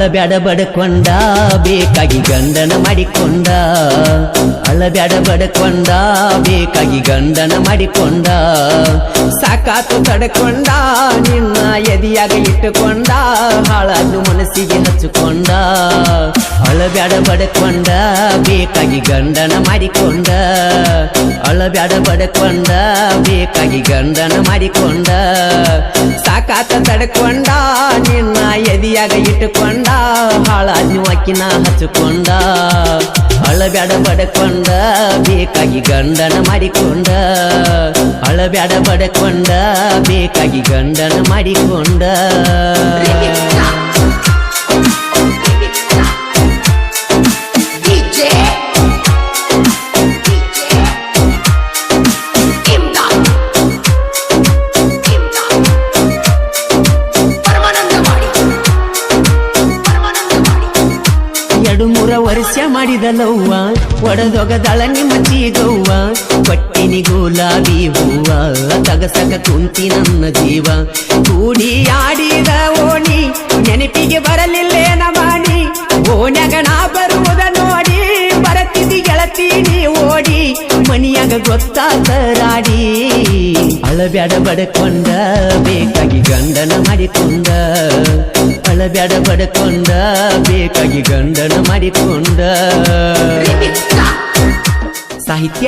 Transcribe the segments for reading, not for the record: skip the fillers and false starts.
ಅಳಬ್ಯಾಡ ಬಡಕೊಂಡ ಬೇಕಾಗಿ ಗಂಡನ ಮಾಡಿಕೊಂಡ ಅಳಬ್ಯಾಡ ಬಡಕೊಂಡ ಬೇಕಾಗಿ ಗಂಡನ ಮಾಡಿಕೊಂಡ ಸಾಕಾತು ತಡಕೊಂಡ ನಿನ್ನ ಎದಿಯಾಗ ಇಟ್ಟುಕೊಂಡ ಹಾಳಾದು ಮನಸ್ಸಿಗೆ ಹಚ್ಚಿಕೊಂಡ ಅಳಬ್ಯಾಡ ಬಡಕೊಂಡ ಬೇಕಾಗಿ ಗಂಡನ ಮಾಡಿಕೊಂಡ ಅಳಬ್ಯಾಡ ಬಡಕೊಂಡ ಬೇಕಾಗಿ ಗಂಡನ ಮಾಡಿಕೊಂಡ ಸಾಕಾತ ತಡಕೊಂಡ ನಿನ್ನ ಎದಿಯಾಗ ಇಟ್ಟುಕೊಂಡ ಹಾಳಾದು ಅಕ್ಕಿನ ಹಚ್ಚಿಕೊಂಡ ಅಳಬ್ಯಾಡ ಬಡಕೊಂಡ ಬೇಕಾಗಿ ಗಂಡನ ಮಾಡಿಕೊಂಡ ಅಳಬ್ಯಾಡ ಬಡಕೊಂಡ ಬೇಕಾಗಿ ಗಂಡನ ಮಾಡಿಕೊಂಡ ಎರಡು ಮೂರ ವರ್ಷ ಮಾಡಿದಲವ್ವ ಒಡದೊಗದಳ ನಿಮ್ಮ ಜೀಗವ್ವ ಪಟ್ಟಿನಿ ಗುಲಾಬಿ ಹೂವ ತಗಸಕ ಕುಂತಿ ನನ್ನ ಜೀವ ಕೂಡಿ ಆಡಿದ ಓಣಿ ನೆನಪಿಗೆ ಬರಲಿಲ್ಲೇನ ಮಾಡಿ ಓಣ್ಯಾಗ ನಾ ಬರುವುದ ನೋಡಿ ಬರತಿದ್ದಿ ಗೆಳತೀನಿ ಓಡಿ ಮನಿಯಾಗ ಗೊತ್ತಾತ ರಾಡಿ ಅಳಬ್ಯಾಡ ಬಡಕೊಂಡ ಬೇಕಾಗಿ ಗಂಡನ ಮಾಡಿಕೊಂಡ ಅಳಬ್ಯಾಡ ಬಡಕೊಂಡ ಬೇಕಾಗಿ ಗಂಡನ ಮಾಡಿಕೊಂಡ ಸಾಹಿತ್ಯ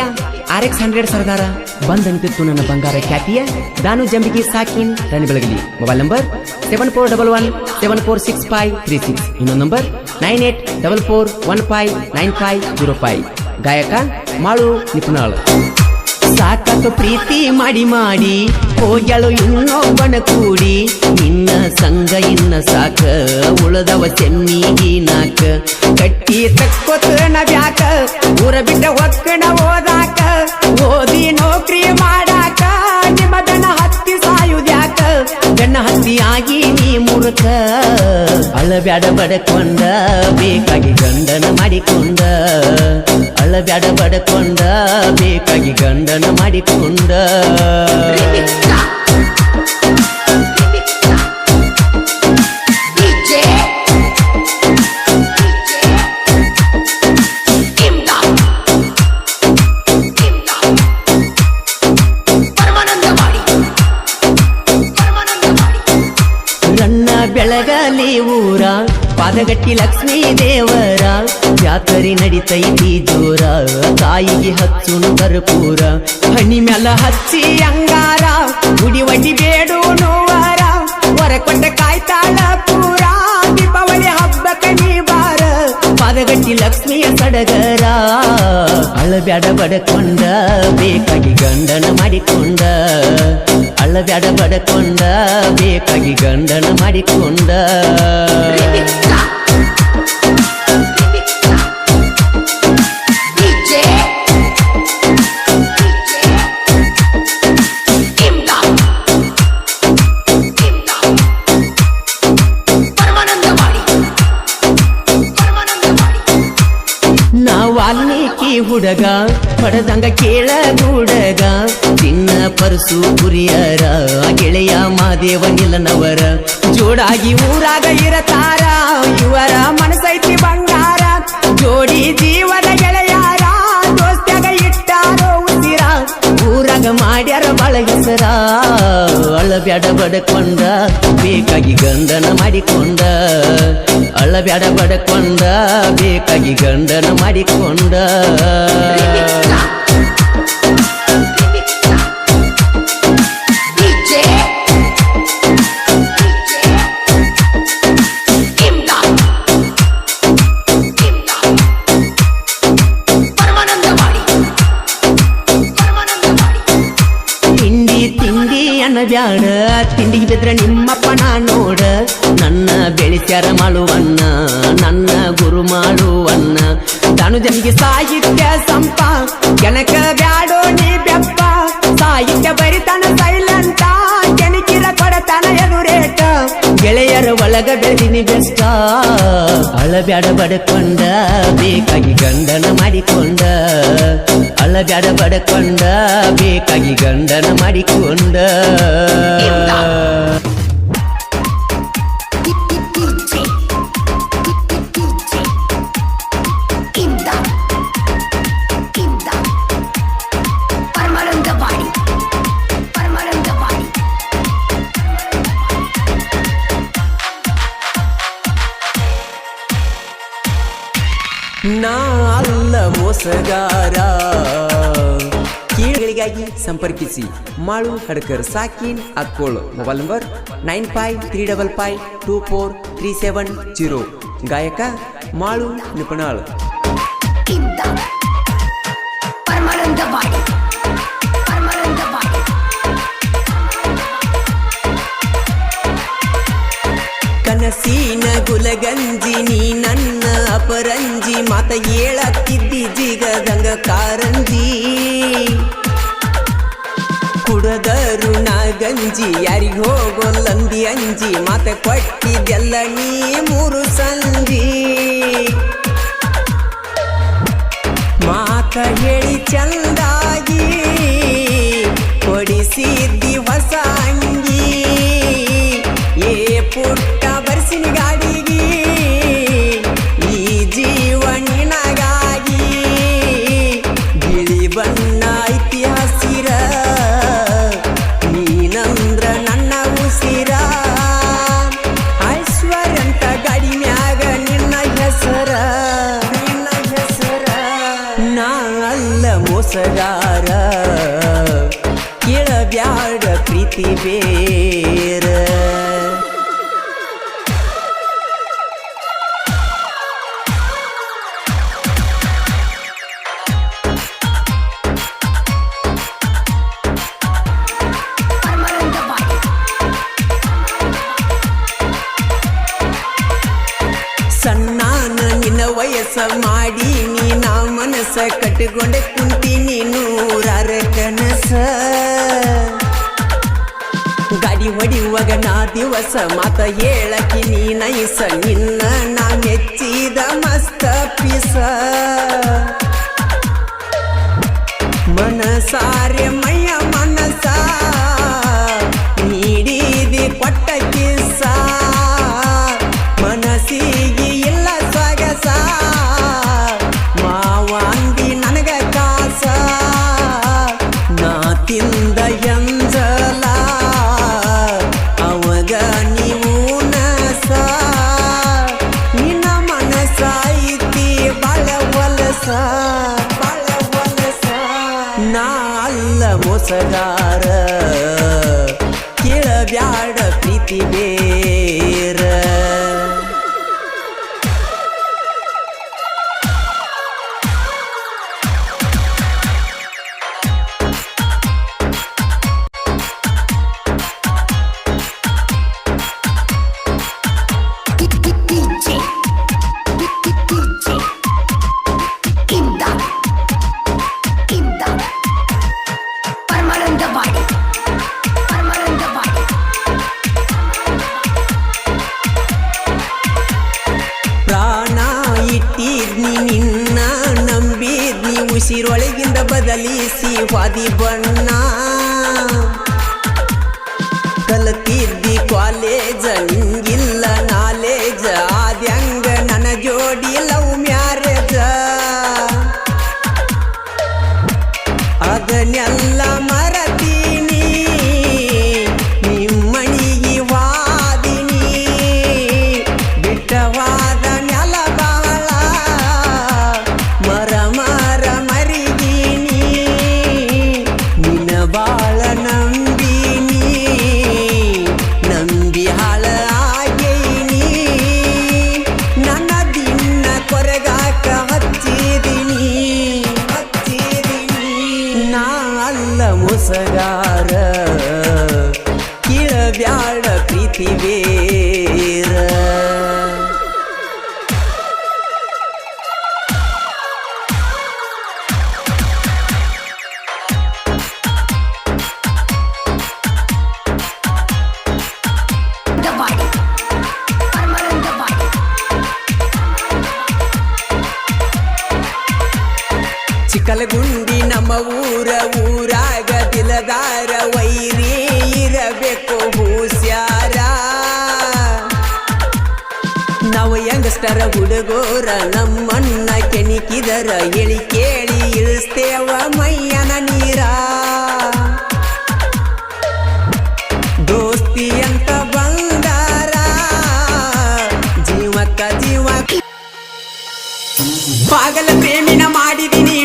RX100 ಸರ್ದಾರ ಬಂದಂತಿತ್ತು ನನ್ನ ಬಂಗಾರ ಖ್ಯಾತಿಯ ದಾನು ಜಂಬಿಗಿ ಸಾಕಿನ್ ರನ್ ಬೆಳಗಲಿ ಮೊಬೈಲ್ ನಂಬರ್ 7411746536 ಇನ್ನೊಂದು ನಂಬರ್ 9844159505 ಗಾಯಕ ಮಾಳು ನಿಪುಣಾಳ್ ಸಾಕತ್ತು ಪ್ರೀತಿ ಮಾಡಿ ಮಾಡಿ ಹೋಗ್ಯಾಳು ಇನ್ನೊಬ್ಬನ ಕೂಡಿ ನಿನ್ನ ಸಂಗ ಇನ್ನ ಸಾಕ ಉಳದವ ಚೆನ್ನಿಗಿ ನಾಕ ಕಟ್ಟಿ ತಕ್ಕೊತನ ಬ್ಯಾಕ ಊರ ಬಿಟ್ಟ ಒಕ್ಕಣ ಓದಾಕ ಓದಿ ನೌಕರಿ ಮಾಡಾಕ ನಿಮ್ಮ ದನ ಹತ್ತಿ ಸಾಯುದ್ಯಾಕ ಗಣ್ಣ ಹತ್ತಿ ಆಗಿ ನೀ ಮುರುಕ ಅಳಬ್ಯಾಡ ಬಡಕೊಂಡ ಬೇಕಾಗಿ ಗಂಡನ ಮಾಡಿಕೊಂಡ ಅಳಬ್ಯಾಡ ಬಡಕೊಂಡ ಬೇಕಾಗಿ ಗಂಡನ ಮಾಡಿಕೊಂಡ ಬೆಳಗಲಿ ಊರ ಪಾದಗಟ್ಟಿ ಲಕ್ಷ್ಮೀ ದೇವರ ಜಾತ್ರೆ ನಡಿತೈತಿ ಜೋರ ತಾಯಿಗೆ ಹಚ್ಚುನು ಕರ್ಪೂರ ಹಣಿ ಮ್ಯಾಲ ಹಚ್ಚಿ ಅಂಗಾರ ಗುಡಿ ಒಡ್ಡಿ ಬೇಡು ನೋವಾರ ಹೊರ ಕೊಟ್ಟ ಕಾಯ್ತಾಳ ಪೂರ ದೀಪಾವಳಿ ಹಬ್ಬಕ್ಕ ನೀ ಬಾರ ಪಾದಗಟ್ಟಿ ಲಕ್ಷ್ಮಿಯ ಸಡಗರ ಅಳಬ್ಯಾಡ ಬಡಕೊಂಡ ಬೇಕಾಗಿ ಗಂಡನ ಮಾಡಿಕೊಂಡ ಅಳಬ್ಯಾಡ ಬಡಕೊಂಡ ಬೇಕಾಗಿ ಗಂಡನ ಮಾಡಿಕೊಂಡ ವಾಲ್ಮೀಕಿ ಹುಡುಗ ಪಡೆದಂಗ ಕೇಳ ಗುಡಗ ಚಿನ್ನ ಪರಸು ಕುರಿಯರ ಗೆಳೆಯ ಮಾದೇವ ನಿಲನವರ ಜೋಡಾಗಿ ಊರಾಗ ಇರತಾರ ಇವರ ಮನಸೈತಿ ಬಂಗಾರ ಜೋಡಿ ಜೀವದ ಗೆಳೆಯಾರ ದೋಸ್ತ್ಯಾಗ ಇಟ್ಟಾರೋ ಉಸಿರ ಊರಾಗ ಮಾಡ್ಯಾರ ಬಾಳ ಹೆಸರ ಅಳಬ್ಯಾಡ ಬಡಕೊಂಡ ಬೇಕಾಗಿ ಗಂಡನ ಮಾಡಿಕೊಂಡ ಅಳಬ್ಯಾಡ ಬಡಕೊಂಡ ಬೇಕಾಗಿ ಗಂಡನ ಮಾಡಿಕೊಂಡ ಬ್ಯಾಡ ತಿಂಡಿಗೆ ಬಿದ್ರ ನಿಮ್ಮಪ್ಪನ ನೋಡ ನನ್ನ ಬೆಳೆಸ್ಯಾರ ಮಾಳುವನ್ನ ನನ್ನ ಗುರು ಮಾಳುವನ್ನ ತಾನು ಜನಿಗೆ ಸಾಹಿತ್ಯ ಸಂಪ ಕೆಣಕ ಬ್ಯಾಡೋ ನೀ ಬೆಪ್ಪ ಸಾಹಿತ್ಯ ಬರಿತಾನ ಸೈಲೆಂಟ ಕೆಣಕಿರ ಕೊಡತಾನ ಎದುರೇಟ ಗೆಳೆಯರ ಒಳಗ ಬೆಳೆದಿನಿ ಬೆಷ್ಟ ಅಳಬ್ಯಾಡ ಬಡಕೊಂಡ ಬೇಕಾಗಿ ಗಂಡನ ಮಾಡಿಕೊಂಡ ಅಳಬ್ಯಾಡ ಬಡಕೊಂಡ ಬೇಕಾಗಿ ಗಂಡನ ಮಾಡಿಕೊಂಡ ಮೋಸಗಾರ. ಕೀಳುಗಳಿಗಾಗಿ ಸಂಪರ್ಕಿಸಿ ಮಾಳು ಹಡ್ಕರ್ ಸಾಕಿನ್ ಅಕ್ಕೋಳ್. Mobile number 9555543730. ಗಾಯಕ ಮಾಳು ನಿಪುಣಾಳ್. ಕನಸಿನ ಗುಲಗಂಜಿ ನೀ ನನ್ನ ಅಪರಂಜಿ, ಮಾತ ಹೇಳತ್ತಿದ್ದಿ ಜಿಗದಂಗ ಕಾರಂಜಿ. ಕುಡದರು ನಾ ಗಂಜಿ ಯಾರಿಗ ಹೋಗೋಲ್ಲಂದಿ ಅಂಜಿ, ಮಾತ ಕೊಟ್ಟಿದ್ದೆಲ್ಲ ನೀ ಮೂರು ಸಂಜಿ. ಮಾತ ಹೇಳಿ ಚಂದಾಗಿ ಕೊಡಿಸಿದ್ದಿ ಹೊಸ ಅಂಗಿ. ಏ ಪುಟ್ಟ ಬರ್ಸಿನ ಗಾಡಿಗೆ ಈ ಜೀವನಿನಗಾಗಿ. ಬಿಳಿ ಬಣ್ಣ ಐತಿ ಹಸಿರ, ನೀನಂದ್ರ ನನ್ನ ಉಸಿರ. ಐಶ್ವರ್ಯಂತ ಗಾಡಿ ಮ್ಯಾಗ ನಿನ್ನ ಹೆಸರ, ನಿನ್ನ ಹೆಸರ. ನಾ ಅಲ್ಲ ಮೋಸಗಾರ, ಕೇಳಬ್ಯಾಡ ಪ್ರೀತಿ ಬೇರ. ಸಣ್ಣಾನ ನಿನ್ನ ವಯಸ್ಸ ಮಾಡಿ ನೀನ ಮನಸ್ಸ ಕಟ್ಟಿಕೊಂಡೆ ಕುಂತೀನಿ ನೂರಾರ ಕನಸ. ಗಾಡಿ ಹೊಡಿಯುವಾಗ ನಾ ದಿವಸ ಮಾತ ಹೇಳಕಿ ನೀ ನೈಸ, ನಿನ್ನ ನಾ ಮೆಚ್ಚಿದ ಮಸ್ತ ಪಿಸ. ಮನಸಾರೆ ಮೈಯ ಮನಸ ನೀಡಿದಿ ಕೊಟ್ಟ ಕಿಸ. ಮನಸ್ಸಿಗೆ ಇಲ್ಲ ಸೊಗಸ, ಮಾವಾಂದಿ ನನಗ ಕಾಸ. ನಾ ತಿಂದ ಎಂಜಲ ಅವಾಗ ನೀವು ನಸ. ನಿನ್ನ ಮನಸ ಐತಿ ಬಾಳ ವಲಸ, ಬಾಳ ವಲಸ. ನಾ ಅಲ್ಲ ಮೋಸಗಾರ, ಕೇಳಬ್ಯಾಡ ಪ್ರೀತಿ ಬೇರ. ಪ್ರಾಣ ಇಟ್ಟಿದ್ನಿ ನಿನ್ನ ನಂಬಿದ್ನಿ, ಉಸಿರೊಳಗಿಂದ ಬದಲಿಸಿ ವಾದಿ ಬಣ್ಣ. ಕಲತಿದ್ದಿ ಕಾಲೇಜ ನಿಂಗಿಲ್ಲ ನಾಲೇಜ, ಆದ್ಯಂಗ ನನ್ನ ಜೋಡಿ ಲವ್ ಮ್ಯಾರೇಜ. ಅದನ್ನೆಲ್ಲ ಮರತೀನಿ ನಿಮ್ಮಣಿಗೆ ವಾದಿನಿ. ಬಿಟ್ಟವಾದ ನೆಲ ಬಾಳ ಮರ ಮರ ಮರಿಗೀನಿ. ನಿನ್ನ ಬಾಳ ನಂಬಿನಿ, ನಂಬಿ ಹಾಳ ಆಗೇನಿ. ನನ್ನ ದಿನ ಕೊರಗಾಕ ಹಚ್ಚಿದಿನಿ, ಹಚ್ಚಿದಿನಿ. ನಾ ಅಲ್ಲ ಮೋಸಗಾರ, ಕೇಳಬ್ಯಾಡ ಪ್ರೀತಿ ಬೇರ. ಚಿಕ್ಕಲಗುಂಡಿ ನಮ್ಮ ಊರಾಗ ದಿಲದಾರ ವೈರಿ ಇರಬೇಕು ಹುಷಾರ. ನಾವು ಯಂಗಸ್ಟರ ಹುಡುಗೋರ ನಮ್ಮನ್ನ ಕೆಣಿಕಿದರ ಹೇಳಿ ಕೇಳಿ ಇಳಿಸ್ತೇವ ಮೈಯನ ನೀರ. ದೋಸ್ತಿ ಅಂತ ಬಂದಾರ ಜೀವಕ್ಕ ಜೀವ. ಪಾಗಲ ಪ್ರೇಮಿನ ಮಾಡಿದಿನಿ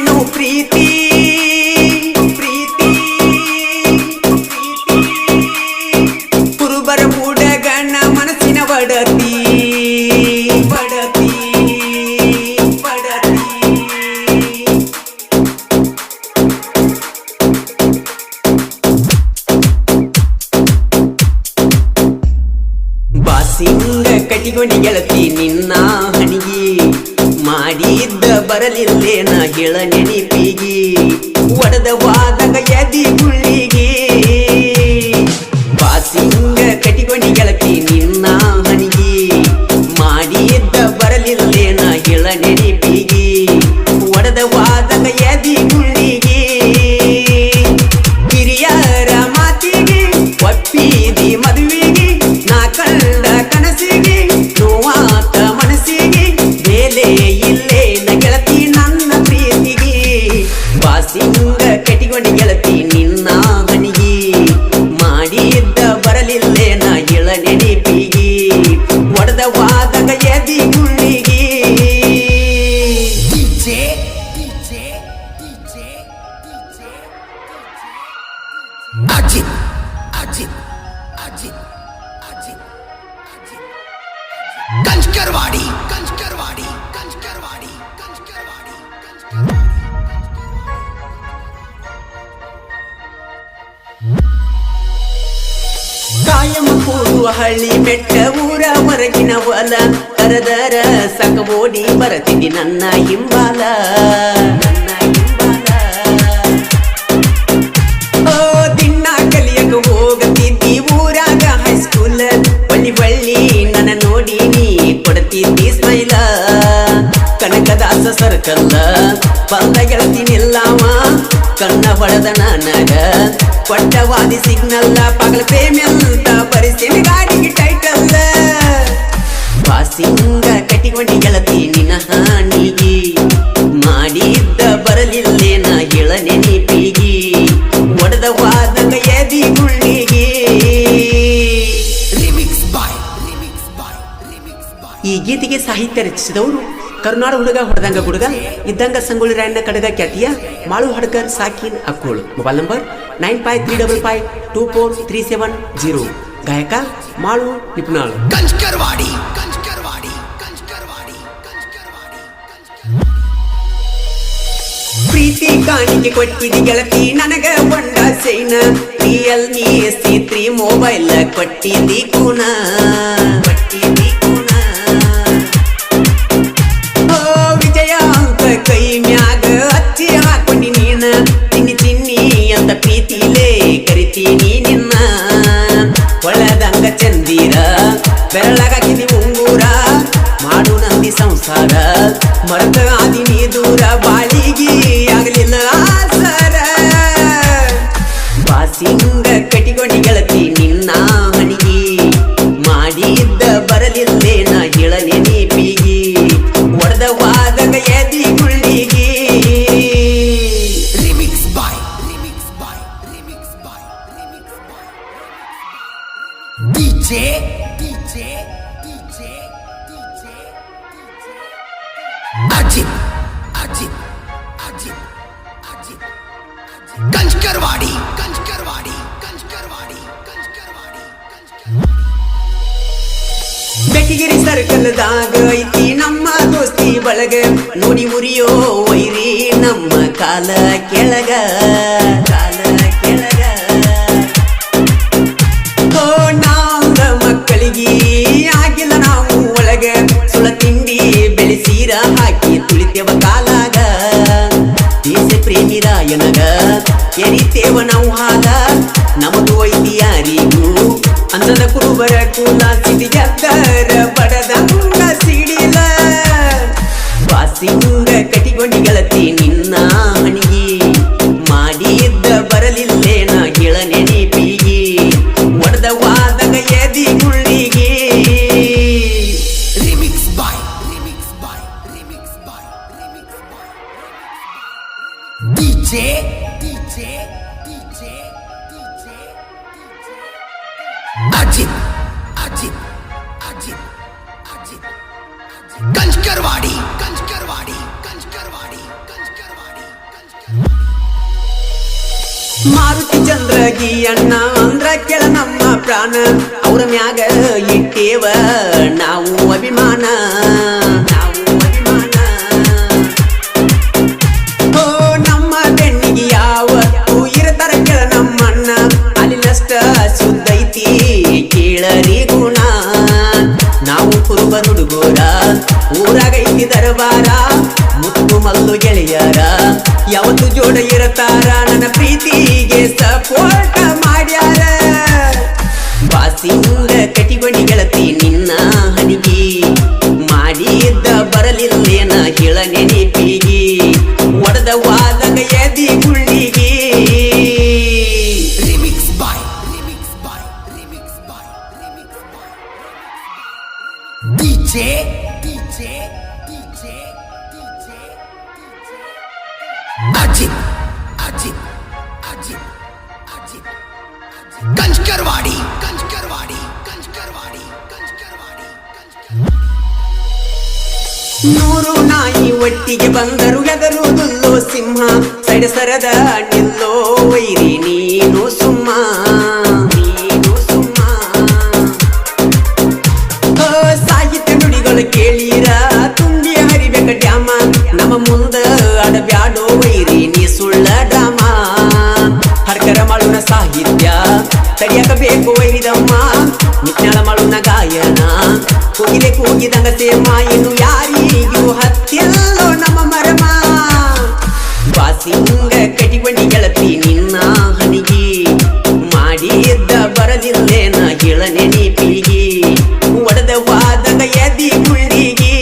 ಕಟ್ಟಿಕೊಂಡಿ ಗೆಳತಿ ನಿನ್ನ ಹಣಿಗಿ ಮಾಡಿದ್ದ ಬರಲಿಲ್ಲೇನ ಹೇಳ ನೆನಪಿಗಿ ಒಡದ ವಾದಾಗ ಎದಿ ಗುಳ್ಳಿಗಿ ಬಾಸಿಂಗ ಕಟ್ಟಿಕೊಂಡಿ ಗೆಳತಿ ನಿನ್ನ ಹಣಿಗಿ ಮಾಡಿದ್ದ ಬರಲಿಲ್ಲೇನ ಹೇಳ ನೆನಪಿಗಿ ಒಡದ ವಾದಾಗ ಎದಿ ಗುಳ್ಳಿಗಿ ಹಿರಿಯರ ಮಾತಿಗೆ ಒಪ್ಪಿದಿ ಮದುವೆಗೆ ನಾ ಕಂಡ ಕನಸಿಗೆ ನೋವಾತ ಮನಸ್ಸಿಗೆ ಬೇಲೆ ಇಲ್ಲೇನ ಗೆಳತಿ ನನ್ನ ಪ್ರೀತಿಗೆ ಬಾಸಿಂಗ ಕಟ್ಟಿಕೊಂಡಿ ಗೆಳತಿ ನಿನ್ನ ಹಣಿಗಿ ಮಾಡಿದ್ದ ಬರಲಿಲ್ಲೇನ ಹೇಳ ನೆನಪಿಗೆ ಒಡದ ವಾದಾಗ ಎದಿ ಗುಳ್ಳಿಗೆ ಅಜಿತ್ ಅಜಿತ್ ಅಜಿತ್ ಅಜಿತ್ ಅಜಿತ್ ಕಂಚ್ಕರ್ವಾಡಿ ಕಂಚ್ಕರ್ವಾಡಿ ಕಂಚ್ಕರ್ವಾಡಿ ಕಂಚ್ಕರ್ವಾಡಿ ಕಾಯಂ ಕೂಡುವ ಹಳ್ಳಿ ಬೆಟ್ಟ ಊರ ಹೊರಗಿನ ಹೊಲ ಕರದರ ಸಕ ಓಡಿ ಬರತಿದ್ದಿ ನನ್ನ ಹಿಂಬಾಲ ನನ್ನ ಹಿಂಬಾಲ ಓ ದಿನ ಕಲಿಯಕ ಹೋಗತಿದ್ದಿ ಊರಾಗ ಹೈಸ್ಕೂಲ್ ಬಳ್ಳಿ ಬಳ್ಳಿ ನನ್ನ ನೋಡಿ ನೀ ಕೊಡ್ತಿದ್ದಿ ಸ್ಮೈಲ ಕನಕದಾಸ ಸರ್ಕಲ್ಲ ಬಂದ ಗೆಳತಿ ನಿಲ್ಲವ ಕಣ್ಣ ಹೊಡೆದ ನನಗ ಕೊಟ್ಟವಾದಿ ಸಿಗ್ನಲ್ಲ ಪಗಲ ಪ್ರೇಮಿಯಂತ ಬರಿಸಿನ ಗಾಡಿಗೆ ಟೈಟಲ್ಲ ಬಾಸಿಂಗ ಕಟ್ಟಿಕೊಂಡಿ ಗೆಳತಿ ನಿನ್ನ ಹಾನಿಗಿ ಮಾಡಿದ್ದ ಬರಲಿಲ್ಲೇನ ಹೇಳ ನೆನಪಿಗಿ ಒಡೆದ ವಾದಂಗ ಎದಿ ಗುಳ್ಳಿಗಿ remix boy remix boy remix boy ಈ ಗೀತೆಗೆ ಸಾಹಿತ್ಯ ರಚಿಸಿದವರು ಕರುನಾಡ ಹುಡುಗ ಹೊಡೆದಂಗ ಹುಡುಗ ಇದ್ದಂಗ ಸಂಗೊಳ್ಳಿ ರಾಯಣ್ಣ ಕಡಗ ಖ್ಯಾತಿಯ ಮಾಳು ಹಡ್ಕರ್ ಸಾಕಿನ್ ಅಕ್ಕೋಳು ಮೊಬೈಲ್ ನಂಬರ್ 9535524370 ಗಾಯಕ ಮಾಳು ನಿಪುಣಾಳು ಕಂಚ್ಕರ್ವಾಡಿ ಕಂಚ್ಕರ್ವಾಡಿ ಕಂಚ್ಕರ್ವಾಡಿ ಕಂಚ್ಕರ್ವಾಡಿ ಪ್ರೀತಿ ಕಾಣಿಕೆ ಕೊಟ್ಟಿದಿ ಗೆಳತಿ ನನಗ ಒಂಡ ಸೈನ ರಿಯಲ್ಮಿ C3 ಮೊಬೈಲ್ ಕೊಟ್ಟಿದಿ ಕೂನ ಕೊಟ್ಟಿದಿ ಕೂನ ವಿಜಯ ಅಂತ ಕೈ ಮ್ಯಾಗ ಹಚ್ಚಿ ಹಾಕೊಂಡಿ ನೀನ ಚಿನ್ನಿ ಚಿನ್ನಿ ಅಂತ ಪ್ರೀತಿಲೇ ಕರಿತೀನಿ ನಿನ್ನ ಒಳದಂಗ ಚಂದಿರ ಬೆರಳಗಾಕಿದಿ ಉಂಗೂರ ಮಾಡು ನಂದಿ ಸಂಸಾರ ಮರತ ಆದಿ ನೀ ದೂರ ಬಾಳಿಗಿ ಆಗಲಿಲ್ಲ ಆಸರ ಬಾಸಿಂಗ ಕಟ್ಟಿಕೊಂಡಿ ಗೆಳತಿ ನಿನ್ನ ಹಣಿಗಿ ಮಾಡಿದ್ದ ಬರಲಿಲ್ಲೇನ ಹೇಳ ನೆನಪಿಗಿ ಒಡೆದ ವಾದಾಗ ಎದಿ ಗುಳ್ಳಿಗಿ remix boy remix boy remix boy remix boy DJ DJ DJ DJ Ajit Ajit Ajit Ajit Kanchkarwadi Kanchkarwadi Kanchkarwadi Kanchkarwadi Bettigiri ಸರ್ಕಲ್ದಾಗ ಐತಿ ನಮ್ಮ ದೋಸ್ತಿ ಬಳಗ ನೋಡಿ ಮುರಿಯೋ ವೈರಿ ನಮ್ಮ ಕಾಲ ಕೆಳಗ ಕಾಲ ಕೆಳಗ ಓ ನಾಂದ ಮಕ್ಕಳಿಗೆ ಆಗಿಲ್ಲ ನಾವು ಒಳಗ ಸುಳ ತಿಂಡಿ ಬೆಳೆಸೀರ ಹಾಕಿ ತುಳಿತೇವ ಕಾಲಾಗ ದೇಶ ಪ್ರೇಮಿ ರಾಯನಗ ಎರಿತೇವ ನಾವು ಹಾಲ ನಮದು ಐತಿ ಯಾರಿಗೂ ಅಂದದ ಕುರುಬರ ಕುಲ ಸಿಡಿಗದ್ದರ ಬಡದಂಗ ಸಿಡಿಲ ಬಾಸಿಂಗ ಕಟ್ಟಿಕೊಂಡಿ ಗೆಳತಿ ನಿನ್ನ ಹಣಿಗಿ ಮಾಡಿದ್ದ ಬರಲಿಲ್ಲೇನ ಹೇಳ ನೆನಪಿಗಿ ಒಡೆದ ವಾದಾಗ ಎದಿ ಗುಳ್ಳಿಗಿ remix boy remix boy remix boy remix boy DJ DJ DJ DJ Ajit Ajit Ajit Ajit Kanchkarwadi Kanchkarwadi Kanchkarwadi Kanchkarwadi Maruti Chandragi ಅಣ್ಣ ಅಂದ್ರ ಕೆಳ ನಮ್ಮ ಪ್ರಾಣ ಅವ್ರ ಮ್ಯಾಗ ಇಟ್ಟೇವ ನಾವು ಅಭಿಮಾನ ನಾವು ಅಭಿಮಾನ ಓ ನಮ್ಮ ಬೆಣ್ಣಿಗೆ ಯಾವತ್ತು ಇರತರ ಕೆಳ ನಮ್ಮಣ್ಣ ಅಲ್ಲಿನಷ್ಟ ಶುದ್ಧೈತಿ ಕೇಳರಿ ಗುಣ ನಾವು ಕುರು ಹುಡುಗೂರ ಊರಾಗೈತಿ ದರಬಾರ ಮುತ್ತು ಮಲ್ಲು ಗೆಳೆಯರ ಯಾವತ್ತು ಜೋಡ ಇರತಾರ ನನ್ನ ಪ್ರೀತಿಗೆ ಸಪೋರ್ಟ್ ಮಾಡ್ಯಾರ ಬಾಸಿಂಗ ಕಟಿಗೊಂಡಿ ಗೆಳತಿ ನಿನ್ನ ಹನಿಗಿ ಮಾಡಿದ್ದ ಬರಲಿಲ್ಲೇನ ಹೇಳ ನೆನಪಿಗಿ ಒಡದ ವಾದಗ ಎದಿ ಗುಳ್ಳಿಗಿ Remix by DJ Ajit Kanchkarwadi ನೂರು ನಾಯಿ ಒಟ್ಟಿಗೆ ಬಂದರು ಎದರುವುದಿಲ್ಲೋ ಸಿಂಹ ಸಡಸರದ ನಿಲ್ಲೋ ವೈರಿ ನೀನು ಸುಮ್ಮ ಸಾಹಿತ್ಯ ನುಡಿಗಳು ಕೇಳಿರ ತುಂಬಿ ಹರಿಬೇಕ ಡ್ಯಾಮ ನಮ್ಮ ಮುಂದ ಅಡಬ್ಯಾಡೋ ವೈರಿ ನೀ ಸುಳ್ಳ ಡ್ರಾಮ ಹರ್ಕರ ಮಾಡುನ ಸಾಹಿತ್ಯ ತಡಿಯಕ ಬೇಕು ವೈರಿದಮ್ಮ ನಿಜ್ಞಾಳ ಮಾಡುನ ಗಾಯನ ಕೂಗಿಲೆ ಕೂಗಿದಂಗ ಸೇಮ ಇನ್ನು ಯಾರಿಗೂ ಹತ್ತಿಲ್ಲೋ ನಮ್ಮ ಮರಮ ಬಾಸಿಂಗ ಕಟಿಗೊಂಡಿ ಗೆಳತಿ ನಿನ್ನ ಹನಿಗಿ ಮಾಡಿದ್ದ ಬರಲಿಲ್ಲೇನ ಹೇಳ ನೆನಪಿಗಿ ಒಡದ ವಾದಗ ಎದಿ ಗುಳ್ಳಿಗಿ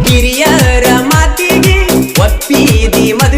ಹಿರಿಯರ ಮಾತಿಗೆ ಒಪ್ಪಿದಿ ಮಗ